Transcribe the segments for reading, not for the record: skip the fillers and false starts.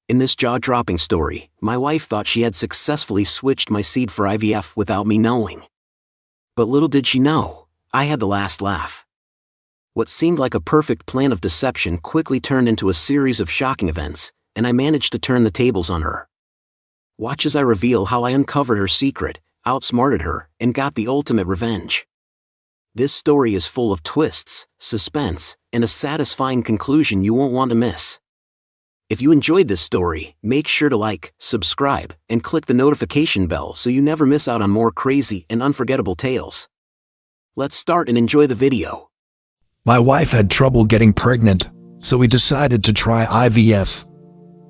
In this jaw-dropping story, my wife thought she had successfully switched my seed for IVF without me knowing. But little did she know, I had the last laugh. What seemed like a perfect plan of deception quickly turned into a series of shocking events, and I managed to turn the tables on her. Watch as I reveal how I uncovered her secret, outsmarted her, and got the ultimate revenge. This story is full of twists, suspense, and a satisfying conclusion you won't want to miss. If you enjoyed this story, make sure to like, subscribe, and click the notification bell so you never miss out on more crazy and unforgettable tales. Let's start and enjoy the video. My wife had trouble getting pregnant, so we decided to try IVF.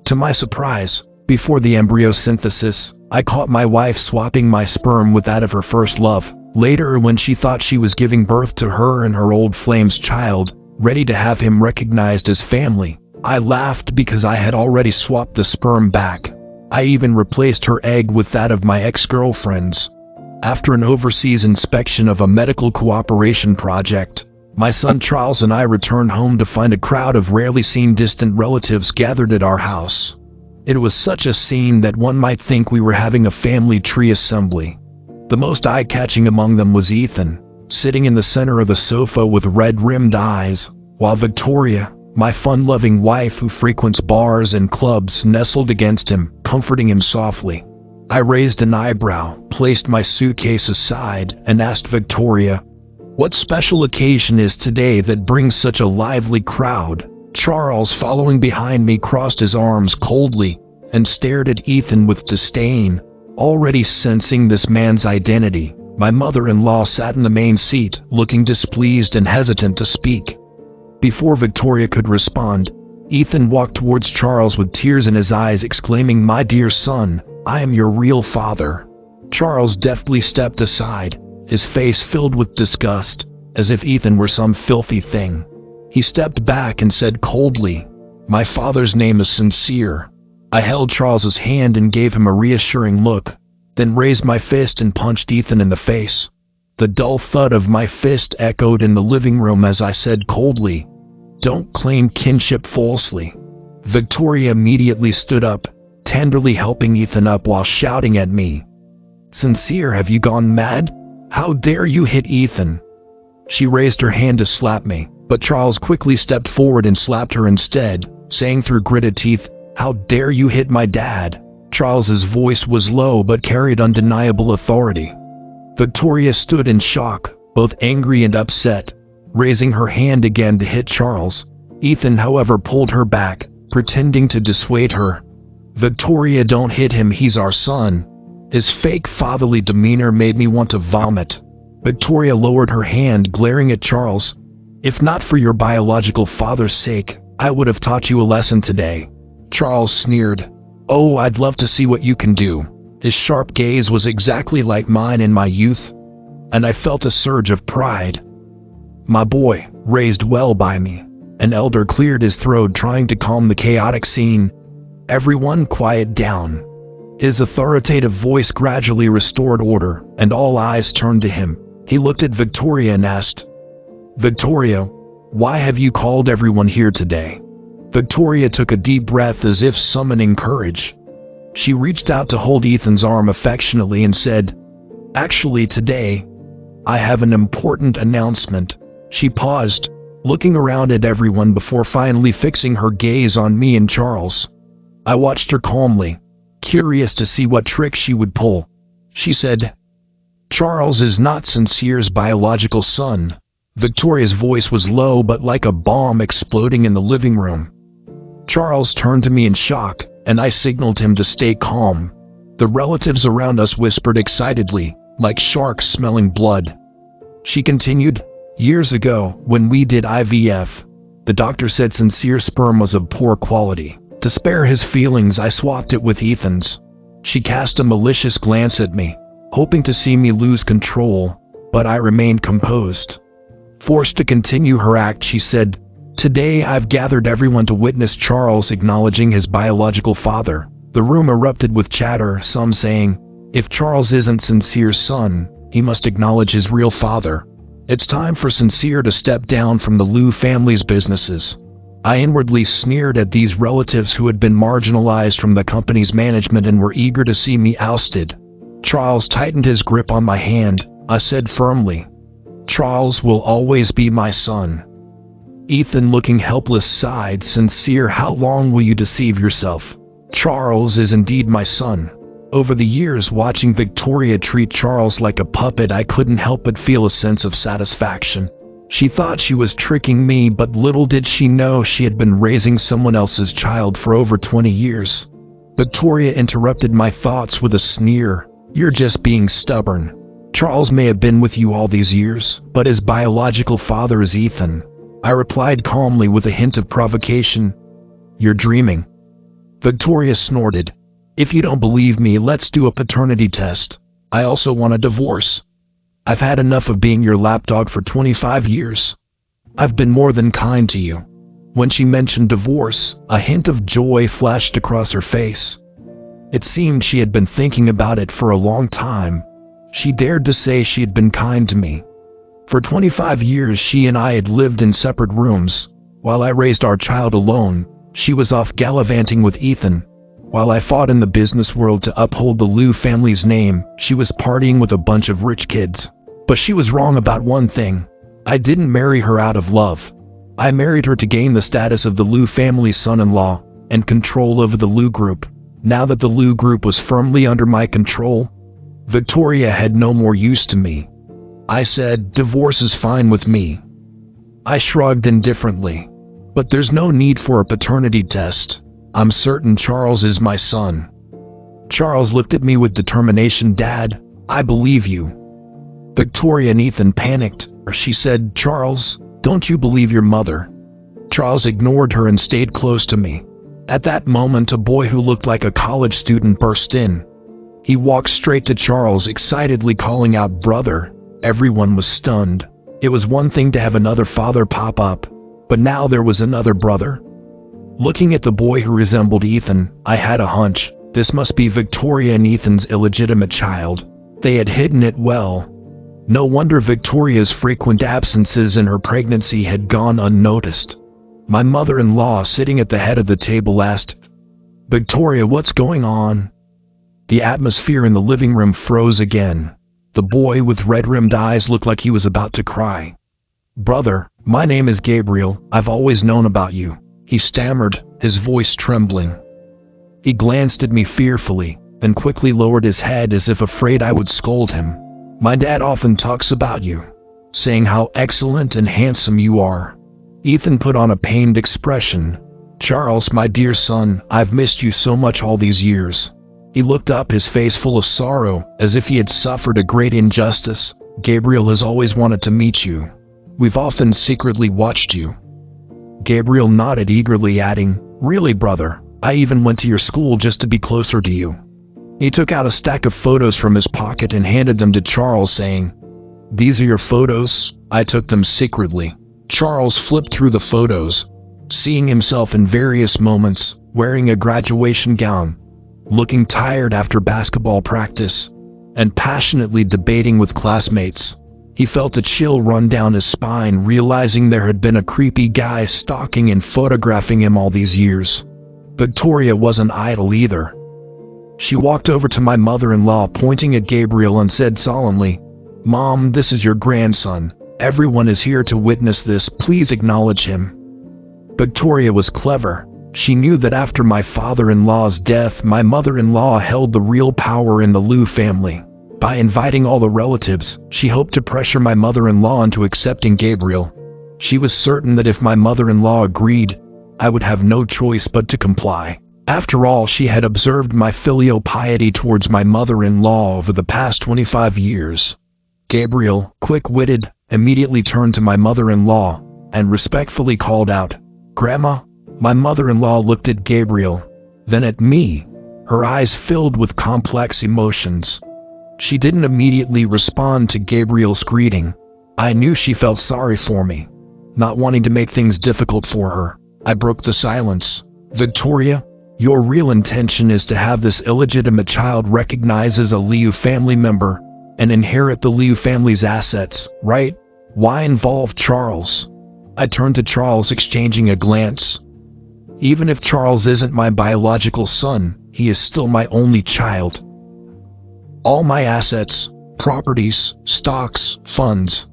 To my surprise, before the embryo synthesis, I caught my wife swapping my sperm with that of her first love. Later, when she thought she was giving birth to her and her old flame's child, ready to have him recognized as family, I laughed because I had already swapped the sperm back. I even replaced her egg with that of my ex-girlfriend's. After an overseas inspection of a medical cooperation project, my son Charles and I returned home to find a crowd of rarely seen distant relatives gathered at our house. It was such a scene that one might think we were having a family tree assembly. The most eye-catching among them was Ethan, sitting in the center of the sofa with red-rimmed eyes, while Victoria, my fun-loving wife who frequents bars and clubs, nestled against him, comforting him softly. I raised an eyebrow, placed my suitcase aside, and asked Victoria, "What special occasion is today that brings such a lively crowd?" Charles, following behind me, crossed his arms coldly and stared at Ethan with disdain. Already sensing this man's identity, my mother-in-law sat in the main seat, looking displeased and hesitant to speak. Before Victoria could respond, Ethan walked towards Charles with tears in his eyes, exclaiming, "My dear son, I am your real father." Charles deftly stepped aside, his face filled with disgust, as if Ethan were some filthy thing. He stepped back and said coldly, "My father's name is Sincere." I held Charles's hand and gave him a reassuring look, then raised my fist and punched Ethan in the face. The dull thud of my fist echoed in the living room as I said coldly, "Don't claim kinship falsely." Victoria immediately stood up, tenderly helping Ethan up while shouting at me, "Sincere, have you gone mad? How dare you hit Ethan?" She raised her hand to slap me, but Charles quickly stepped forward and slapped her instead, saying through gritted teeth, "How dare you hit my dad?" Charles's voice was low but carried undeniable authority. Victoria stood in shock, both angry and upset, raising her hand again to hit Charles. Ethan, however, pulled her back, pretending to dissuade her. "Victoria, don't hit him, he's our son." His fake fatherly demeanor made me want to vomit. Victoria lowered her hand, glaring at Charles. "If not for your biological father's sake, I would have taught you a lesson today." Charles sneered. "Oh, I'd love to see what you can do." His sharp gaze was exactly like mine in my youth, and I felt a surge of pride. "My boy," raised well by me. An elder cleared his throat, trying to calm the chaotic scene. "Everyone quiet down." His authoritative voice gradually restored order, and all eyes turned to him. He looked at Victoria and asked, "Victoria, why have you called everyone here today?" Victoria took a deep breath as if summoning courage. She reached out to hold Ethan's arm affectionately and said, "Actually, today, I have an important announcement." She paused, looking around at everyone before finally fixing her gaze on me and Charles. I watched her calmly, curious to see what trick she would pull. She said, "Charles is not Sincere's biological son." Victoria's voice was low but like a bomb exploding in the living room. Charles turned to me in shock, and I signaled him to stay calm. The relatives around us whispered excitedly, like sharks smelling blood. She continued, "Years ago, when we did IVF, the doctor said Sincere's sperm was of poor quality. To spare his feelings, I swapped it with Ethan's." She cast a malicious glance at me, hoping to see me lose control, but I remained composed. Forced to continue her act, she said, "Today I've gathered everyone to witness Charles acknowledging his biological father." The room erupted with chatter, some saying, "If Charles isn't Sincere's son, he must acknowledge his real father. It's time for Sincere to step down from the Liu family's businesses." I inwardly sneered at these relatives who had been marginalized from the company's management and were eager to see me ousted. Charles tightened his grip on my hand. I said firmly, "Charles will always be my son." Ethan, looking helpless, sighed, "Sincere, how long will you deceive yourself? Charles is indeed my son." Over the years, watching Victoria treat Charles like a puppet, I couldn't help but feel a sense of satisfaction. She thought she was tricking me, but little did she know she had been raising someone else's child for over 20 years. Victoria interrupted my thoughts with a sneer. "You're just being stubborn. Charles may have been with you all these years, but his biological father is Ethan." I replied calmly with a hint of provocation. "You're dreaming." Victoria snorted. "If you don't believe me, let's do a paternity test. I also want a divorce. I've had enough of being your lapdog for 25 years. I've been more than kind to you." When she mentioned divorce, a hint of joy flashed across her face. It seemed she had been thinking about it for a long time. She dared to say she had been kind to me. For 25 years she and I had lived in separate rooms. While I raised our child alone, she was off gallivanting with Ethan. While I fought in the business world to uphold the Liu family's name, she was partying with a bunch of rich kids. But she was wrong about one thing. I didn't marry her out of love. I married her to gain the status of the Liu family's son-in-law and control over the Liu group. Now that the Liu group was firmly under my control, Victoria had no more use to me. I said, "Divorce is fine with me." I shrugged indifferently. "But there's no need for a paternity test. I'm certain Charles is my son." Charles looked at me with determination. "Dad, I believe you." Victoria and Ethan panicked. She said, "Charles, don't you believe your mother?" Charles ignored her and stayed close to me. At that moment, a boy who looked like a college student burst in. He walked straight to Charles, excitedly calling out, "Brother." Everyone was stunned. It was one thing to have another father pop up, but now there was another brother. Looking at the boy who resembled Ethan, I had a hunch. This must be Victoria and Ethan's illegitimate child. They had hidden it well. No wonder Victoria's frequent absences in her pregnancy had gone unnoticed. My mother-in-law, sitting at the head of the table, asked, "Victoria, what's going on?" The atmosphere in the living room froze again. The boy with red-rimmed eyes looked like he was about to cry. "Brother, my name is Gabriel. I've always known about you," he stammered, his voice trembling. He glanced at me fearfully, then quickly lowered his head as if afraid I would scold him. "My dad often talks about you, saying how excellent and handsome you are." Ethan put on a pained expression. "Charles, my dear son, I've missed you so much all these years." He looked up, his face full of sorrow, as if he had suffered a great injustice. "Gabriel has always wanted to meet you. We've often secretly watched you." Gabriel nodded eagerly, adding, "Really, brother, I even went to your school just to be closer to you." He took out a stack of photos from his pocket and handed them to Charles, saying, "These are your photos. I took them secretly." Charles flipped through the photos, seeing himself in various moments, wearing a graduation gown, looking tired after basketball practice, and passionately debating with classmates. He felt a chill run down his spine, realizing there had been a creepy guy stalking and photographing him all these years. Victoria wasn't idle either. She walked over to my mother-in-law, pointing at Gabriel, and said solemnly, "Mom, this is your grandson. Everyone is here to witness this. Please acknowledge him." Victoria was clever. She knew that after my father-in-law's death, my mother-in-law held the real power in the Liu family. By inviting all the relatives, she hoped to pressure my mother-in-law into accepting Gabriel. She was certain that if my mother-in-law agreed, I would have no choice but to comply. After all, she had observed my filial piety towards my mother-in-law over the past 25 years. Gabriel, quick-witted, immediately turned to my mother-in-law and respectfully called out, "Grandma." My mother-in-law looked at Gabriel, then at me, her eyes filled with complex emotions. She didn't immediately respond to Gabriel's greeting. I knew she felt sorry for me. Not wanting to make things difficult for her, I broke the silence. "Victoria, your real intention is to have this illegitimate child recognized as a Liu family member and inherit the Liu family's assets, right? Why involve Charles?" I turned to Charles, exchanging a glance. Even if Charles isn't my biological son, he is still my only child. All my assets, properties, stocks, funds,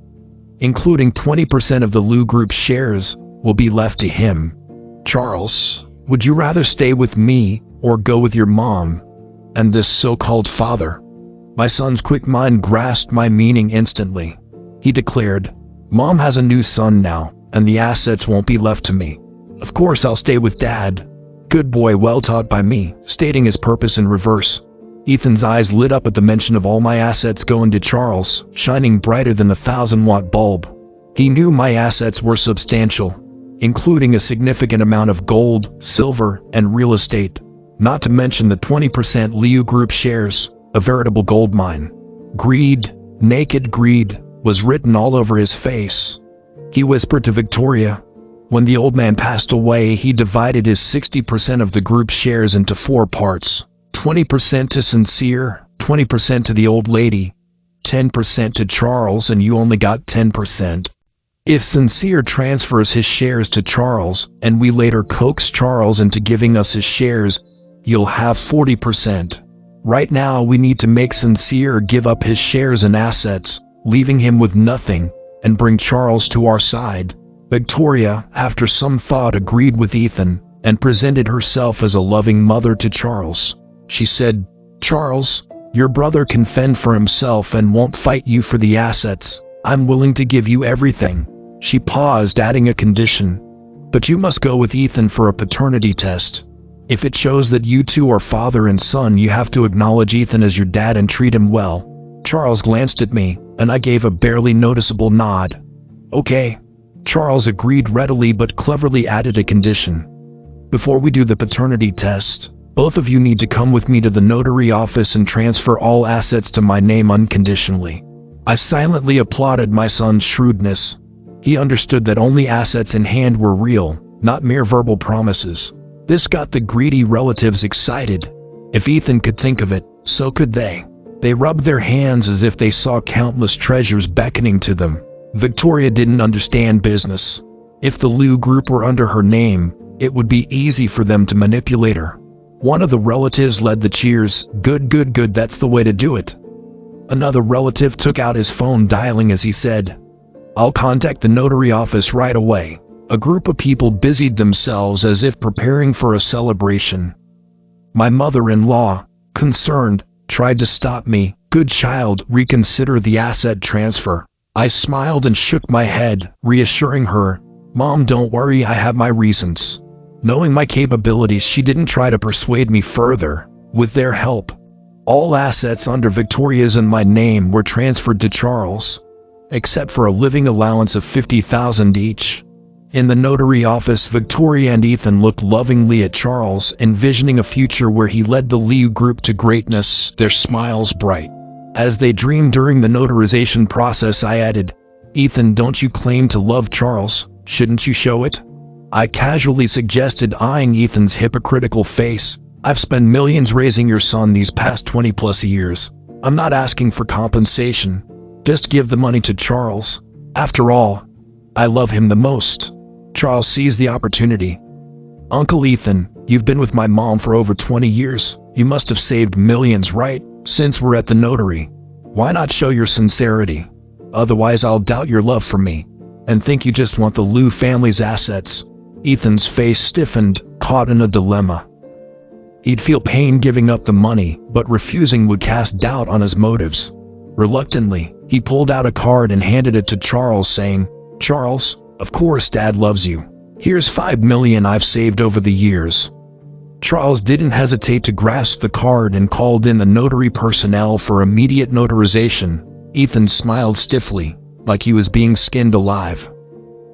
including 20% of the Lou Group shares, will be left to him. Charles, would you rather stay with me or go with your mom and this so-called father? My son's quick mind grasped my meaning instantly. He declared, Mom has a new son now, and the assets won't be left to me. Of course I'll stay with Dad. Good boy, well taught by me, stating his purpose in reverse. Ethan's eyes lit up at the mention of all my assets going to Charles, shining brighter than a 1,000-watt bulb. He knew my assets were substantial, including a significant amount of gold, silver, and real estate, not to mention the 20% Liu Group shares, a veritable gold mine. Greed, naked greed, was written all over his face. He whispered to Victoria. When the old man passed away, he divided his 60% of the group shares into 4 parts. 20% to Sincere, 20% to the old lady, 10% to Charles, and you only got 10%. If Sincere transfers his shares to Charles, and we later coax Charles into giving us his shares, you'll have 40%. Right now we need to make Sincere give up his shares and assets, leaving him with nothing, and bring Charles to our side. Victoria, after some thought, agreed with Ethan, and presented herself as a loving mother to Charles. She said, Charles, your brother can fend for himself and won't fight you for the assets. I'm willing to give you everything. She paused, adding a condition. But you must go with Ethan for a paternity test. If it shows that you two are father and son, you have to acknowledge Ethan as your dad and treat him well. Charles glanced at me, and I gave a barely noticeable nod. Okay. Charles agreed readily but cleverly added a condition. Before we do the paternity test, both of you need to come with me to the notary office and transfer all assets to my name unconditionally. I silently applauded my son's shrewdness. He understood that only assets in hand were real, not mere verbal promises. This got the greedy relatives excited. If Ethan could think of it, so could they. They rubbed their hands as if they saw countless treasures beckoning to them. Victoria didn't understand business. If the Liu Group were under her name, it would be easy for them to manipulate her. One of the relatives led the cheers. Good, good, good, that's the way to do it. Another relative took out his phone, dialing as he said, I'll contact the notary office right away. A group of people busied themselves as if preparing for a celebration. My mother-in-law, concerned, tried to stop me. Good child, reconsider the asset transfer. I smiled and shook my head, reassuring her, Mom, don't worry, I have my reasons. Knowing my capabilities, she didn't try to persuade me further. With their help, all assets under Victoria's and my name were transferred to Charles, except for a living allowance of $50,000 each. In the notary office, Victoria and Ethan looked lovingly at Charles, envisioning a future where he led the Liu Group to greatness, their smiles bright. As they dreamed during the notarization process, I added, Ethan, don't you claim to love Charles? Shouldn't you show it? I casually suggested, eyeing Ethan's hypocritical face. I've spent millions raising your son these past 20+ years. I'm not asking for compensation. Just give the money to Charles. After all, I love him the most. Charles seized the opportunity. Uncle Ethan, you've been with my mom for over 20 years. You must have saved millions, right? Since we're at the notary, why not show your sincerity? Otherwise I'll doubt your love for me, and think you just want the Liu family's assets. Ethan's face stiffened, caught in a dilemma. He'd feel pain giving up the money, but refusing would cast doubt on his motives. Reluctantly, he pulled out a card and handed it to Charles, saying, Charles, of course Dad loves you. Here's $5 million I've saved over the years. Charles didn't hesitate to grasp the card and called in the notary personnel for immediate notarization. Ethan smiled stiffly, like he was being skinned alive.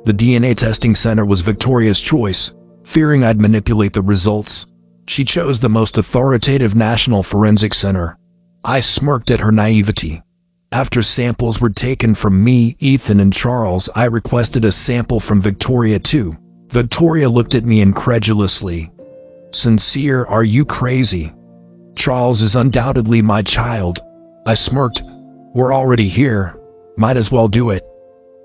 The DNA testing center was Victoria's choice. Fearing I'd manipulate the results, she chose the most authoritative National Forensic Center. I smirked at her naivety. After samples were taken from me, Ethan, and Charles, I requested a sample from Victoria too. Victoria looked at me incredulously. Sincere, are you crazy? Charles is undoubtedly my child. I smirked. We're already here. Might as well do it.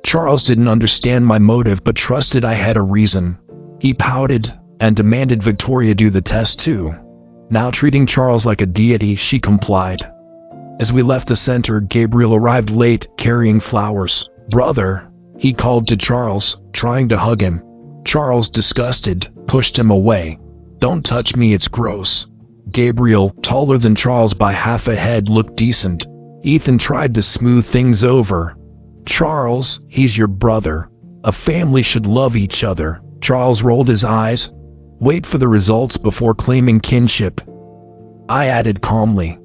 Charles didn't understand my motive but trusted I had a reason. He pouted, and demanded Victoria do the test too. Now treating Charles like a deity, she complied. As we left the center, Gabriel arrived late, carrying flowers. "Brother," he called to Charles, trying to hug him. Charles, disgusted, pushed him away. "Don't touch me, it's gross." Gabriel, taller than Charles by half a head, looked decent. Ethan tried to smooth things over. "Charles, he's your brother. A family should love each other." Charles rolled his eyes. "Wait for the results before claiming kinship." I added calmly,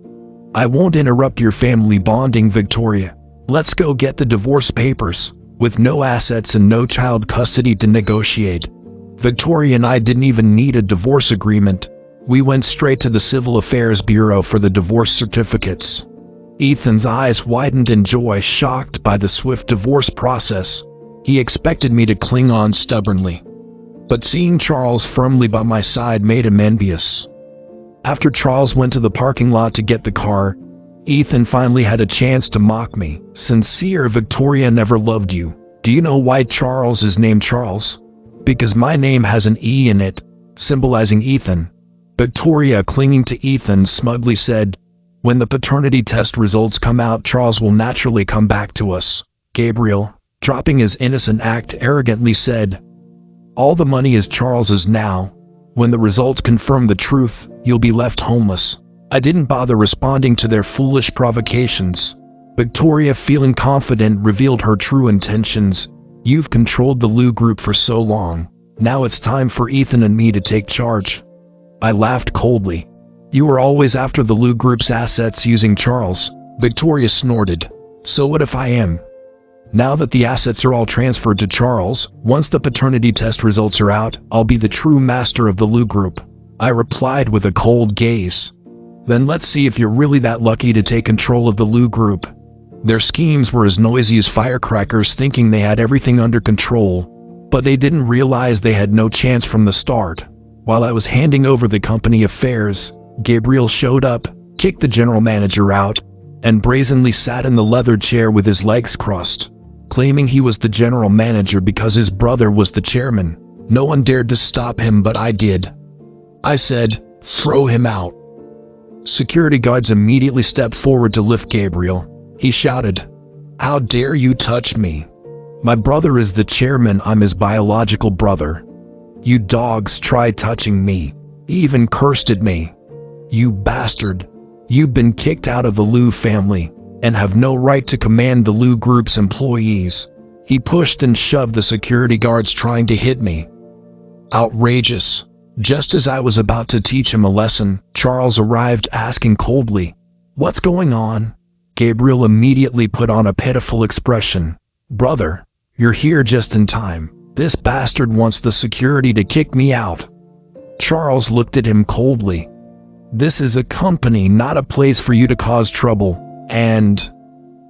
"I won't interrupt your family bonding, Victoria. Let's go get the divorce papers." With no assets and no child custody to negotiate, Victoria and I didn't even need a divorce agreement. We went straight to the Civil Affairs Bureau for the divorce certificates. Ethan's eyes widened in joy, shocked by the swift divorce process. He expected me to cling on stubbornly, but seeing Charles firmly by my side made him envious. After Charles went to the parking lot to get the car, Ethan finally had a chance to mock me. "Sincere, Victoria never loved you. Do you know why Charles is named Charles? Because my name has an E in it," symbolizing Ethan. Victoria, clinging to Ethan, smugly said, "When the paternity test results come out, Charles will naturally come back to us." Gabriel, dropping his innocent act, arrogantly said, "All the money is Charles's now. When the results confirm the truth, you'll be left homeless." I didn't bother responding to their foolish provocations. Victoria, feeling confident, revealed her true intentions. "You've controlled the Lou group for so long. Now it's time for Ethan and me to take charge." I laughed coldly. "You were always after the Lou group's assets using Charles." Victoria snorted. "So what if I am? Now that the assets are all transferred to Charles, once the paternity test results are out, I'll be the true master of the Lou group." I replied with a cold gaze. "Then let's see if you're really that lucky to take control of the Lou group." Their schemes were as noisy as firecrackers, thinking they had everything under control, but they didn't realize they had no chance from the start. While I was handing over the company affairs, Gabriel showed up, kicked the general manager out, and brazenly sat in the leather chair with his legs crossed, claiming he was the general manager because his brother was the chairman. No one dared to stop him, but I did. I said, "Throw him out." Security guards immediately stepped forward to lift Gabriel. He shouted, "How dare you touch me? My brother is the chairman, I'm his biological brother. You dogs tried touching me. He even cursed at me. You bastard. You've been kicked out of the Lou family, and have no right to command the Lou group's employees." He pushed and shoved the security guards, trying to hit me. Outrageous. Just as I was about to teach him a lesson, Charles arrived, asking coldly, "What's going on?" Gabriel immediately put on a pitiful expression. "Brother, you're here just in time. This bastard wants the security to kick me out." Charles looked at him coldly. "This is a company, not a place for you to cause trouble, and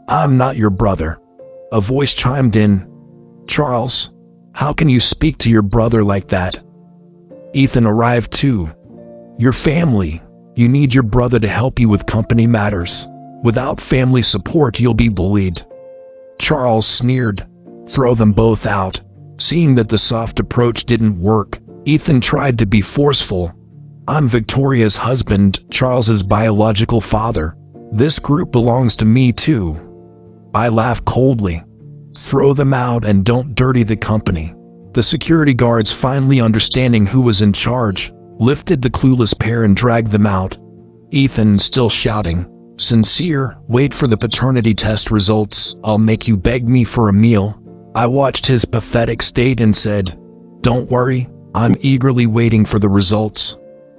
I'm not your brother." A voice chimed in. "Charles, how can you speak to your brother like that?" Ethan arrived too. "Your family. You need your brother to help you with company matters. Without family support, you'll be bullied." Charles sneered. "Throw them both out." Seeing that the soft approach didn't work, Ethan tried to be forceful. "I'm Victoria's husband, Charles's biological father. This group belongs to me too." I laughed coldly. "Throw them out and don't dirty the company." The security guards, finally understanding who was in charge, lifted the clueless pair and dragged them out. Ethan, still shouting, "Sincere, wait for the paternity test results, I'll make you beg me for a meal." I watched his pathetic state and said, "Don't worry, I'm eagerly waiting for the results."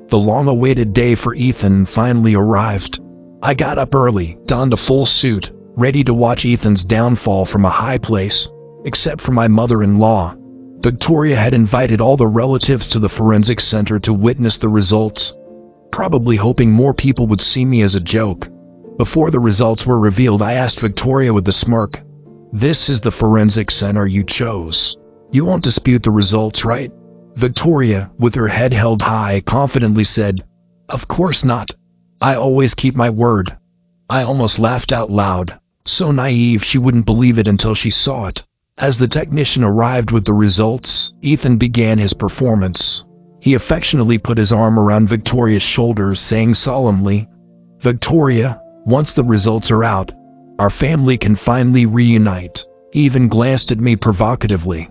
The long-awaited day for Ethan finally arrived. I got up early, donned a full suit, ready to watch Ethan's downfall from a high place, except for my mother-in-law. Victoria had invited all the relatives to the forensic center to witness the results, probably hoping more people would see me as a joke. Before the results were revealed, I asked Victoria with a smirk, "This is the forensic center you chose. You won't dispute the results, right?" Victoria, with her head held high, confidently said, "Of course not. I always keep my word." I almost laughed out loud, so naive she wouldn't believe it until she saw it. As the technician arrived with the results, Ethan began his performance. He affectionately put his arm around Victoria's shoulders, saying solemnly, "Victoria, once the results are out, our family can finally reunite." He even glanced at me provocatively.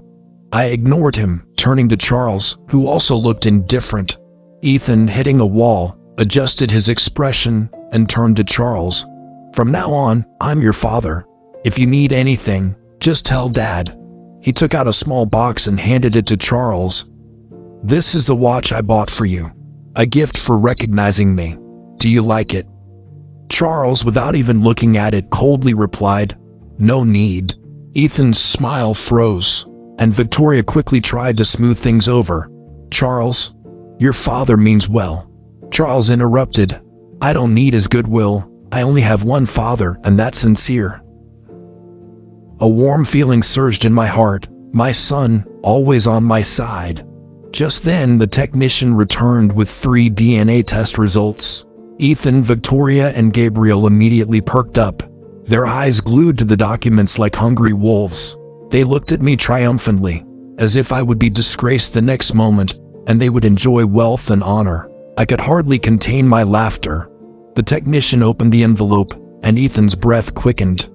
I ignored him, turning to Charles, who also looked indifferent. Ethan, hitting a wall, adjusted his expression and turned to Charles. "From now on, I'm your father. If you need anything, just tell Dad." He took out a small box and handed it to Charles. "This is a watch I bought for you. A gift for recognizing me. Do you like it?" Charles, without even looking at it, coldly replied, "No need." Ethan's smile froze, and Victoria quickly tried to smooth things over. "Charles, your father means well." Charles interrupted, "I don't need his goodwill. I only have one father, and that's Sincere." A warm feeling surged in my heart. My son, always on my side. Just then, the technician returned with 3 DNA test results. Ethan, Victoria, and Gabriel immediately perked up, their eyes glued to the documents like hungry wolves. They looked at me triumphantly, as if I would be disgraced the next moment, and they would enjoy wealth and honor. I could hardly contain my laughter. The technician opened the envelope, and Ethan's breath quickened.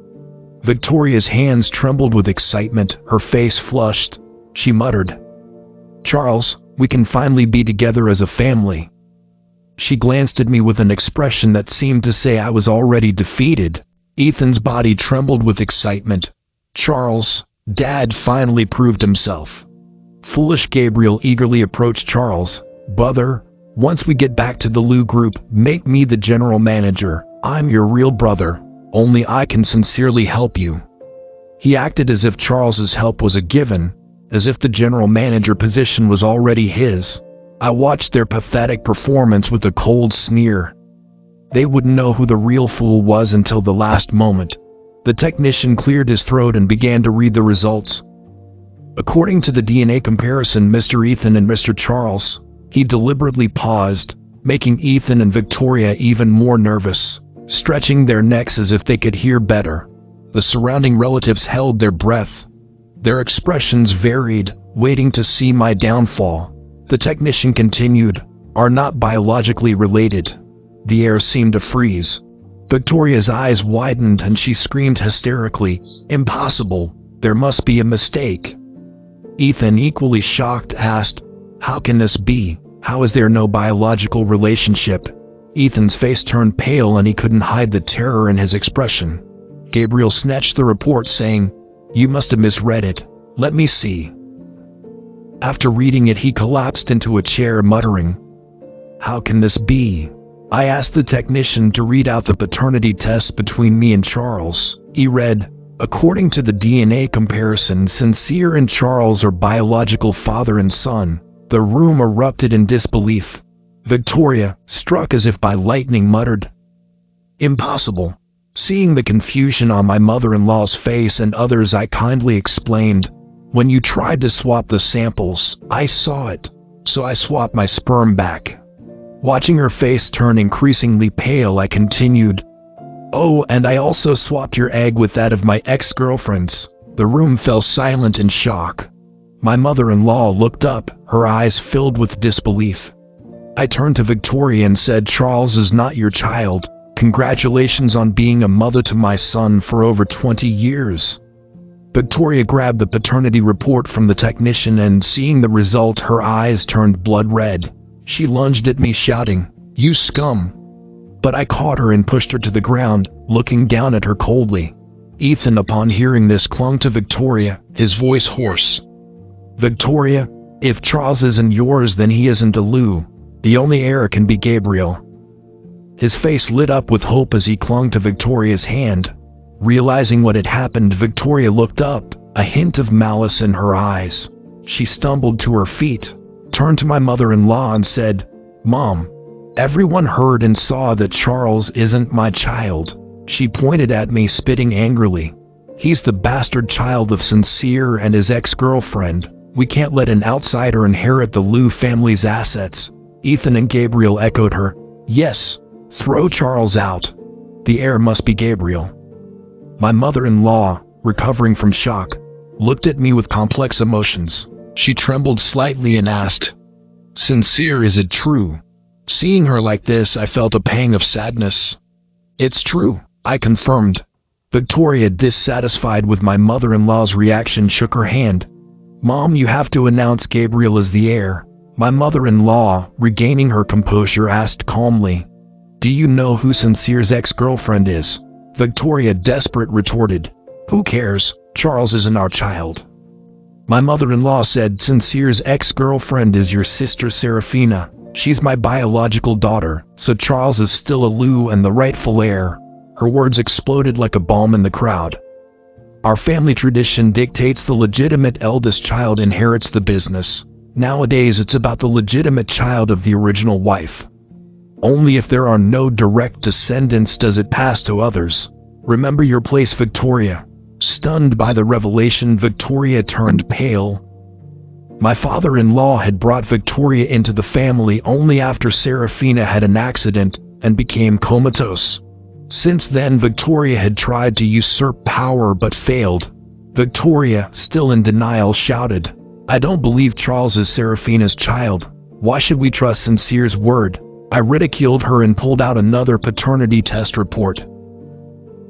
Victoria's hands trembled with excitement, her face flushed. She muttered, "Charles, we can finally be together as a family." She glanced at me with an expression that seemed to say I was already defeated. Ethan's body trembled with excitement. "Charles, Dad finally proved himself." Foolish Gabriel eagerly approached Charles. "Brother, once we get back to the Lou group, make me the general manager. I'm your real brother. Only I can sincerely help you." He acted as if Charles's help was a given, as if the general manager position was already his. I watched their pathetic performance with a cold sneer. They wouldn't know who the real fool was until the last moment. The technician cleared his throat and began to read the results. According to the DNA comparison, Mr. Ethan and Mr. Charles, he deliberately paused, making Ethan and Victoria even more nervous, stretching their necks as if they could hear better. The surrounding relatives held their breath. Their expressions varied, waiting to see my downfall. The technician continued, "Are not biologically related." The air seemed to freeze. Victoria's eyes widened and she screamed hysterically, "Impossible! There must be a mistake." Ethan, equally shocked, asked, "How can this be? How is there no biological relationship?" Ethan's face turned pale and he couldn't hide the terror in his expression. Gabriel snatched the report, saying, "You must have misread it. Let me see." After reading it, he collapsed into a chair, muttering, "How can this be?" I asked the technician to read out the paternity test between me and Charles. He read, "According to the DNA comparison, Sincere and Charles are biological father and son." The room erupted in disbelief. Victoria, struck as if by lightning, muttered, "Impossible." Seeing the confusion on my mother-in-law's face and others, I kindly explained, "When you tried to swap the samples, I saw it, so I swapped my sperm back." Watching her face turn increasingly pale, I continued, "Oh, and I also swapped your egg with that of my ex-girlfriend's." The room fell silent in shock. My mother-in-law looked up, her eyes filled with disbelief. I turned to Victoria and said, "Charles is not your child. Congratulations on being a mother to my son for over 20 years. Victoria grabbed the paternity report from the technician and, seeing the result, her eyes turned blood red. She lunged at me, shouting, "You scum!" But I caught her and pushed her to the ground, looking down at her coldly. Ethan, upon hearing this, clung to Victoria, his voice hoarse. "Victoria, if Charles isn't yours, then he isn't a Lou. The only heir can be Gabriel." His face lit up with hope as he clung to Victoria's hand. Realizing what had happened, Victoria looked up, a hint of malice in her eyes. She stumbled to her feet, turned to my mother-in-law and said, "Mom, everyone heard and saw that Charles isn't my child." She pointed at me, spitting angrily. "He's the bastard child of Sincere and his ex-girlfriend. We can't let an outsider inherit the Lou family's assets." Ethan and Gabriel echoed her, "Yes, throw Charles out. The heir must be Gabriel." My mother-in-law, recovering from shock, looked at me with complex emotions. She trembled slightly and asked, Sincere, is it true? Seeing her like this, I felt a pang of sadness. It's true, I confirmed. Victoria, dissatisfied with my mother-in-law's reaction, shook her hand. Mom, you have to announce Gabriel as the heir. My mother-in-law, regaining her composure, asked calmly. Do you know who Sincere's ex-girlfriend is? Victoria, desperate, retorted. Who cares? Charles isn't our child. My mother-in-law said, Sincere's ex-girlfriend is your sister Serafina. She's my biological daughter, so Charles is still a Lou and the rightful heir. Her words exploded like a bomb in the crowd. Our family tradition dictates the legitimate eldest child inherits the business. Nowadays it's about the legitimate child of the original wife. Only if there are no direct descendants does it pass to others. Remember your place, Victoria. Stunned by the revelation, Victoria turned pale. My father-in-law had brought Victoria into the family only after Serafina had an accident and became comatose. Since then, Victoria had tried to usurp power but failed. Victoria, still in denial, shouted, I don't believe Charles is Serafina's child. Why should we trust Sincere's word? I ridiculed her and pulled out another paternity test report.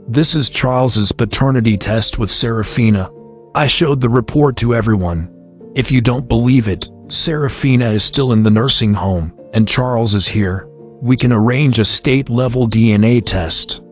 This is Charles's paternity test with Serafina. I showed the report to everyone. If you don't believe it, Serafina is still in the nursing home, and Charles is here. We can arrange a state-level DNA test.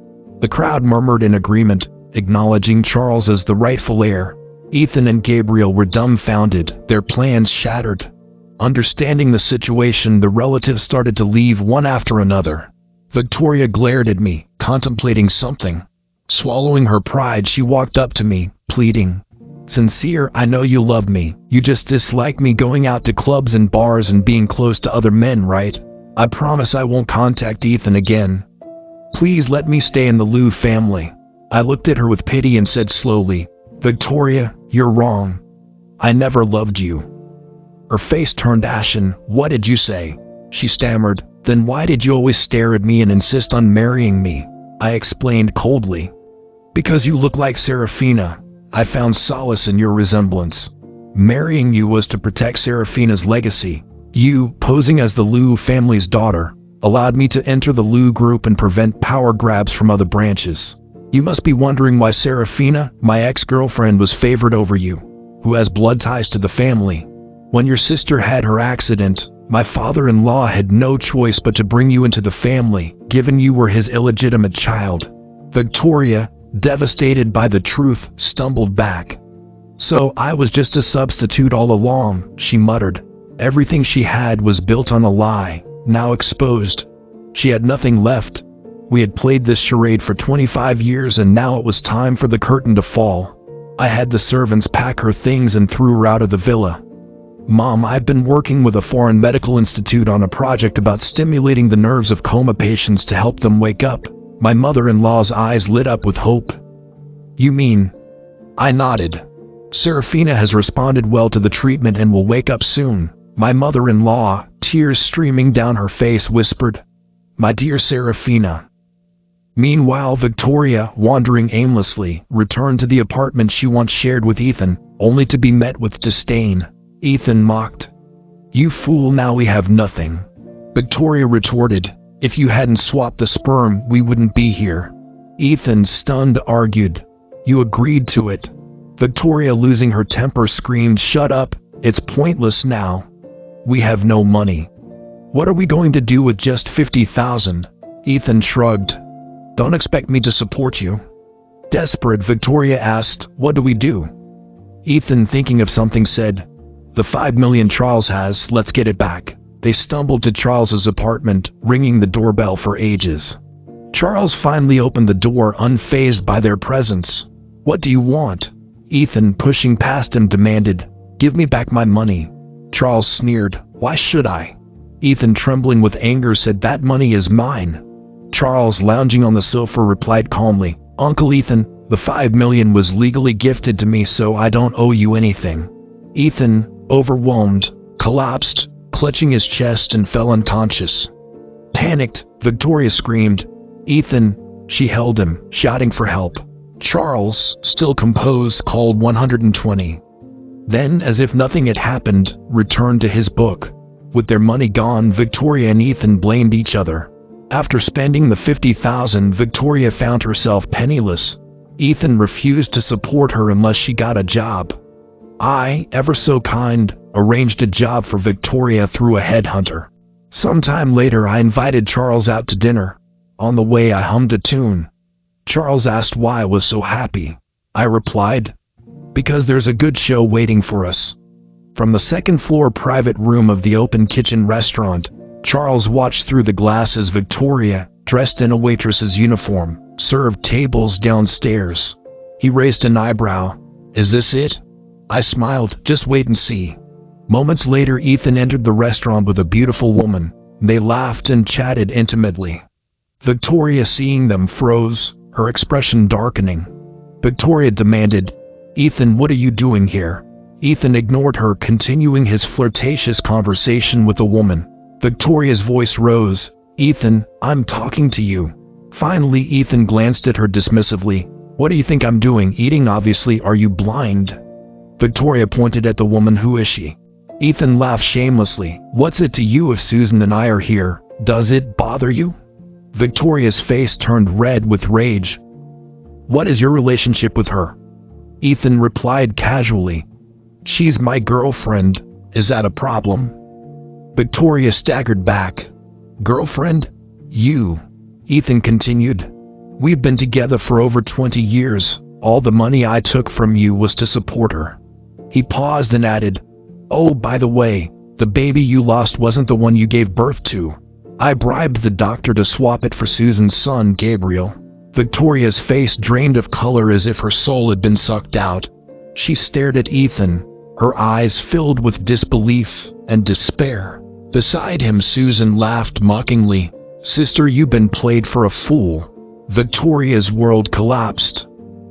The crowd murmured in agreement, acknowledging Charles as the rightful heir. Ethan and Gabriel were dumbfounded, their plans shattered. Understanding the situation, the relatives started to leave one after another. Victoria glared at me, contemplating something. Swallowing her pride, she walked up to me, pleading, Sincere, I know you love me. You just dislike me going out to clubs and bars and being close to other men, right? I promise I won't contact Ethan again. Please let me stay in the Lou family. I looked at her with pity and said slowly, Victoria, you're wrong. I never loved you. Her face turned ashen. What did you say? She stammered. Then why did you always stare at me and insist on marrying me? I explained coldly. Because you look like Serafina. I found solace in your resemblance. Marrying you was to protect Serafina's legacy. You, posing as the Lou family's daughter, allowed me to enter the Lou group and prevent power grabs from other branches. You must be wondering why Serafina, my ex-girlfriend, was favored over you, who has blood ties to the family. When your sister had her accident, my father-in-law had no choice but to bring you into the family, given you were his illegitimate child. Victoria, devastated by the truth, stumbled back. So I was just a substitute all along, she muttered. Everything she had was built on a lie, now exposed. She had nothing left. We had played this charade for 25 years and now it was time for the curtain to fall. I had the servants pack her things and threw her out of the villa. Mom, I've been working with a foreign medical institute on a project about stimulating the nerves of coma patients to help them wake up. My mother-in-law's eyes lit up with hope. You mean? I nodded. Serafina has responded well to the treatment and will wake up soon. My mother-in-law, tears streaming down her face, whispered, My dear Serafina. Meanwhile, Victoria, wandering aimlessly, returned to the apartment she once shared with Ethan, only to be met with disdain. Ethan mocked. You fool, now we have nothing. Victoria retorted, If you hadn't swapped the sperm, we wouldn't be here. Ethan, stunned, argued, You agreed to it. Victoria, losing her temper, screamed, Shut up, it's pointless now. We have no money. What are we going to do with just 50,000? Ethan shrugged. Don't expect me to support you. Desperate, Victoria asked, What do we do? Ethan, thinking of something, said, The 5 million Charles has, let's get it back. They stumbled to Charles's apartment, ringing the doorbell for ages. Charles finally opened the door, unfazed by their presence. What do you want? Ethan, pushing past him, demanded, Give me back my money. Charles sneered, Why should I? Ethan, trembling with anger, said, That money is mine. Charles, lounging on the sofa, replied calmly, Uncle Ethan, the 5 million was legally gifted to me, so I don't owe you anything. Ethan, overwhelmed, collapsed, clutching his chest, and fell unconscious. Panicked, Victoria screamed, Ethan! She held him, shouting for help. Charles, still composed, called 120. Then, as if nothing had happened, returned to his book. With their money gone, Victoria and Ethan blamed each other. After spending the $50,000, Victoria found herself penniless. Ethan refused to support her unless she got a job. I, ever so kind, arranged a job for Victoria through a headhunter. Sometime later, I invited Charles out to dinner. On the way, I hummed a tune. Charles asked why I was so happy. I replied, "Because there's a good show waiting for us." From the second-floor private room of the open kitchen restaurant, Charles watched through the glass as Victoria, dressed in a waitress's uniform, served tables downstairs. He raised an eyebrow. "Is this it?" I smiled. "Just wait and see." Moments later, Ethan entered the restaurant with a beautiful woman. They laughed and chatted intimately. Victoria, seeing them, froze, her expression darkening. Victoria demanded, "Ethan, what are you doing here?" Ethan ignored her, continuing his flirtatious conversation with a woman. Victoria's voice rose. "Ethan, I'm talking to you." Finally, Ethan glanced at her dismissively. "What do you think I'm doing? Eating, obviously. Are you blind?" Victoria pointed at the woman. "Who is she?" Ethan laughed shamelessly. "What's it to you if Susan and I are here? Does it bother you?" Victoria's face turned red with rage. "What is your relationship with her?" Ethan replied casually, "She's my girlfriend. Is that a problem?" Victoria staggered back. "Girlfriend? You?" Ethan continued. "We've been together for over 20 years. All the money I took from you was to support her." He paused and added, "Oh, by the way, the baby you lost wasn't the one you gave birth to. I bribed the doctor to swap it for Susan's son, Gabriel." Victoria's face drained of color as if her soul had been sucked out. She stared at Ethan, her eyes filled with disbelief and despair. Beside him, Susan laughed mockingly. "Sister, you've been played for a fool." Victoria's world collapsed.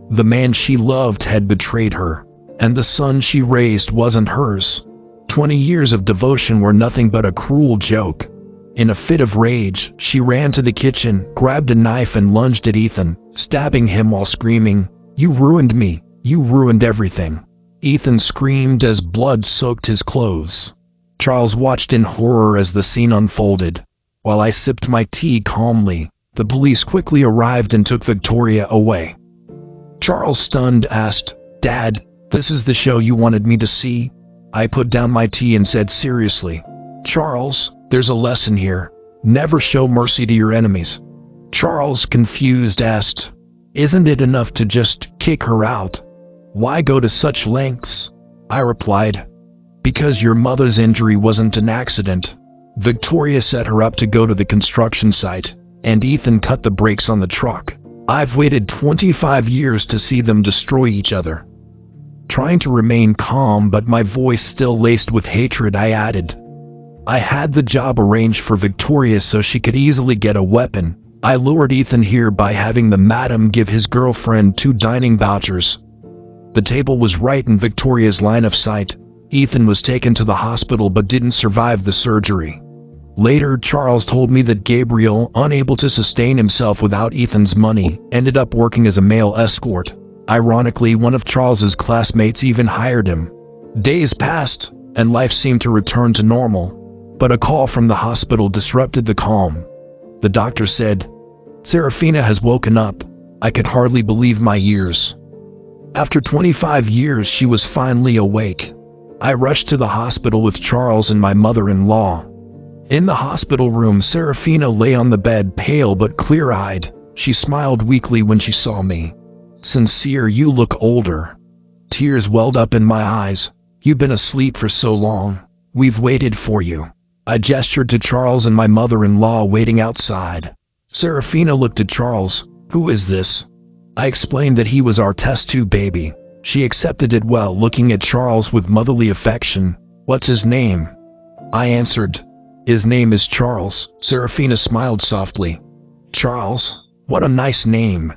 The man she loved had betrayed her, and the son she raised wasn't hers. 20 years of devotion were nothing but a cruel joke. In a fit of rage, she ran to the kitchen, grabbed a knife and lunged at Ethan, stabbing him while screaming, "You ruined me! You ruined everything!" Ethan screamed as blood soaked his clothes. Charles watched in horror as the scene unfolded. While I sipped my tea calmly, the police quickly arrived and took Victoria away. Charles, stunned, asked, "Dad, this is the show you wanted me to see?" I put down my tea and said seriously, "Charles, there's a lesson here. Never show mercy to your enemies." Charles, confused, asked, "Isn't it enough to just kick her out? Why go to such lengths?" I replied, "Because your mother's injury wasn't an accident. Victoria set her up to go to the construction site, and Ethan cut the brakes on the truck. I've waited 25 years to see them destroy each other." Trying to remain calm but my voice still laced with hatred, I added, "I had the job arranged for Victoria so she could easily get a weapon. I lured Ethan here by having the madam give his girlfriend 2 dining vouchers. The table was right in Victoria's line of sight. Ethan was taken to the hospital but didn't survive the surgery." Later, Charles told me that Gabriel, unable to sustain himself without Ethan's money, ended up working as a male escort. Ironically, one of Charles's classmates even hired him. Days passed, and life seemed to return to normal. But a call from the hospital disrupted the calm. The doctor said, "Serafina has woken up." I could hardly believe my ears. After 25 years, she was finally awake. I rushed to the hospital with Charles and my mother-in-law. In the hospital room, Serafina lay on the bed, pale but clear-eyed. She smiled weakly when she saw me. "Sincere, you look older." Tears welled up in my eyes. "You've been asleep for so long. We've waited for you." I gestured to Charles and my mother-in-law waiting outside. Serafina looked at Charles. "Who is this?" I explained that he was our test tube baby. She accepted it well, looking at Charles with motherly affection. "What's his name?" I answered, "His name is Charles." Serafina smiled softly. "Charles? What a nice name.